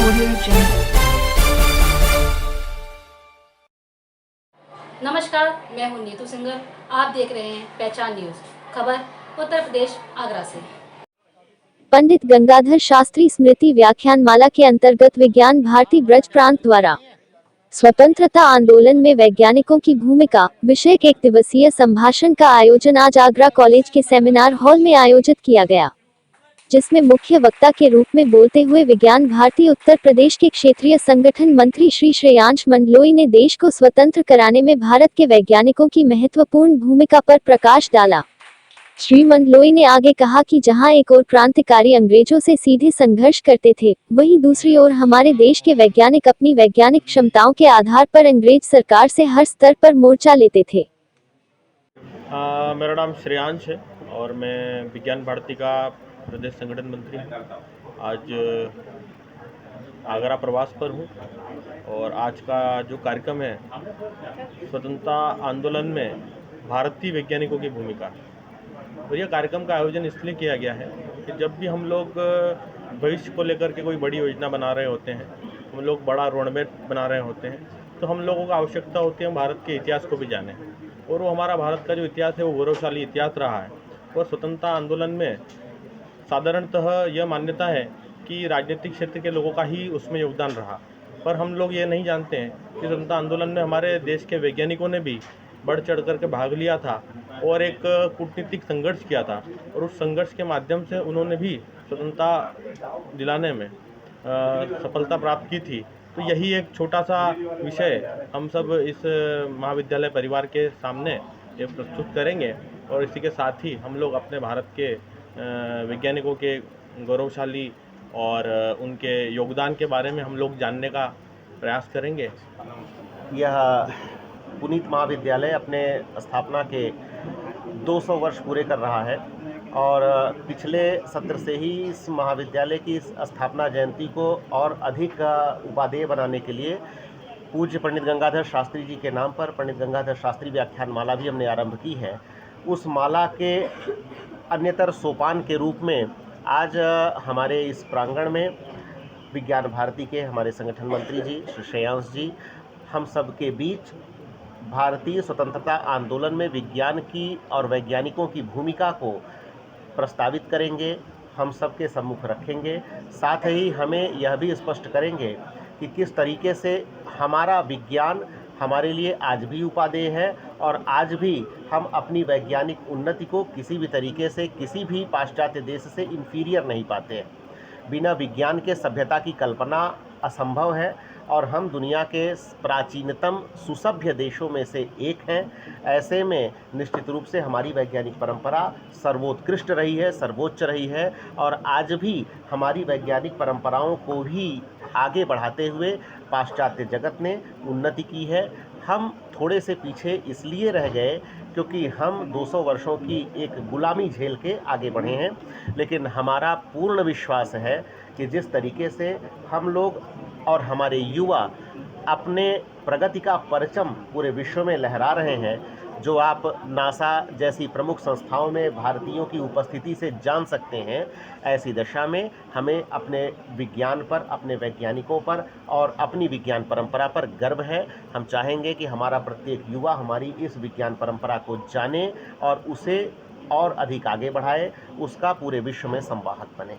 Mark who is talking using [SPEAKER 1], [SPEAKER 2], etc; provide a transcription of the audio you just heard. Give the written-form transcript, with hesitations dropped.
[SPEAKER 1] Audio Jungle.
[SPEAKER 2] नमस्कार, मैं हूं नीतू सिंगर। आप देख रहे हैं पहचान न्यूज। खबर उत्तर प्रदेश आगरा से।
[SPEAKER 3] पंडित गंगाधर शास्त्री स्मृति व्याख्यानमाला के अंतर्गत विज्ञान भारती ब्रज प्रांत द्वारा स्वतंत्रता आंदोलन में वैज्ञानिकों की भूमिका विषय के एक दिवसीय संभाषण का आयोजन आज आगरा कॉलेज के सेमिनार हॉल में आयोजित किया गया, जिसमें मुख्य वक्ता के रूप में बोलते हुए विज्ञान भारती उत्तर प्रदेश के क्षेत्रीय संगठन मंत्री श्री श्रेयांश मंडलोई ने देश को स्वतंत्र कराने में भारत के वैज्ञानिकों की महत्वपूर्ण भूमिका पर प्रकाश डाला। श्री मंडलोई ने आगे कहा कि जहां एक ओर क्रांतिकारी अंग्रेजों से सीधे संघर्ष करते थे, वहीं दूसरी ओर हमारे देश के वैज्ञानिक अपनी वैज्ञानिक क्षमताओं के आधार पर अंग्रेज सरकार से हर स्तर पर मोर्चा लेते थे।
[SPEAKER 4] मेरा नाम श्रेयांश है और मैं विज्ञान भारती का प्रदेश संगठन मंत्री हूँ। आज आगरा प्रवास पर हूँ और आज का जो कार्यक्रम है स्वतंत्रता आंदोलन में भारतीय वैज्ञानिकों की भूमिका, और यह कार्यक्रम का आयोजन इसलिए किया गया है कि जब भी हम लोग भविष्य को लेकर के कोई बड़ी योजना बना रहे होते हैं, हम लोग बड़ा रोडमैप बना रहे होते हैं, तो हम लोगों को आवश्यकता होती है भारत के इतिहास को भी जानें। और वो हमारा भारत का जो इतिहास है वो गौरवशाली इतिहास रहा है। और स्वतंत्रता आंदोलन में साधारणतः यह मान्यता है कि राजनीतिक क्षेत्र के लोगों का ही उसमें योगदान रहा, पर हम लोग ये नहीं जानते हैं कि स्वतंत्रता आंदोलन में हमारे देश के वैज्ञानिकों ने भी बढ़ चढ़ करके भाग लिया था और एक कूटनीतिक संघर्ष किया था, और उस संघर्ष के माध्यम से उन्होंने भी स्वतंत्रता दिलाने में सफलता प्राप्त की थी। तो यही एक छोटा सा विषय हम सब इस महाविद्यालय परिवार के सामने ये प्रस्तुत करेंगे, और इसी के साथ ही हम लोग अपने भारत के वैज्ञानिकों के गौरवशाली और उनके योगदान के बारे में हम लोग जानने का प्रयास करेंगे।
[SPEAKER 5] यह पुनीत महाविद्यालय अपने स्थापना के 200 वर्ष पूरे कर रहा है और पिछले सत्र से ही इस महाविद्यालय की इस स्थापना जयंती को और अधिक उपादेय बनाने के लिए पूज्य पंडित गंगाधर शास्त्री जी के नाम पर पंडित गंगाधर शास्त्री व्याख्यान माला भी हमने आरंभ की है। उस माला के अन्यतर सोपान के रूप में आज हमारे इस प्रांगण में विज्ञान भारती के हमारे संगठन मंत्री जी श्री श्रेयांश जी हम सब के बीच भारतीय स्वतंत्रता आंदोलन में विज्ञान की और वैज्ञानिकों की भूमिका को प्रस्तावित करेंगे, हम सबके सम्मुख रखेंगे। साथ ही हमें यह भी स्पष्ट करेंगे कि किस तरीके से हमारा विज्ञान हमारे लिए आज भी उपादेय है और आज भी हम अपनी वैज्ञानिक उन्नति को किसी भी तरीके से किसी भी पाश्चात्य देश से इन्फीरियर नहीं पाते हैं। बिना विज्ञान के सभ्यता की कल्पना असंभव है और हम दुनिया के प्राचीनतम सुसभ्य देशों में से एक हैं। ऐसे में निश्चित रूप से हमारी वैज्ञानिक परंपरा सर्वोत्कृष्ट रही है, सर्वोच्च रही है, और आज भी हमारी वैज्ञानिक परंपराओं को ही आगे बढ़ाते हुए पाश्चात्य जगत ने उन्नति की है। हम थोड़े से पीछे इसलिए रह गए क्योंकि हम 200 वर्षों की एक गुलामी झेल के आगे बढ़े हैं, लेकिन हमारा पूर्ण विश्वास है कि जिस तरीके से हम लोग और हमारे युवा अपने प्रगति का परचम पूरे विश्व में लहरा रहे हैं, जो आप नासा जैसी प्रमुख संस्थाओं में भारतीयों की उपस्थिति से जान सकते हैं, ऐसी दशा में हमें अपने विज्ञान पर, अपने वैज्ञानिकों पर और अपनी विज्ञान परंपरा पर गर्व है। हम चाहेंगे कि हमारा प्रत्येक युवा हमारी इस विज्ञान परंपरा को जाने और उसे और अधिक आगे बढ़ाए, उसका पूरे विश्व में संवाहक बने।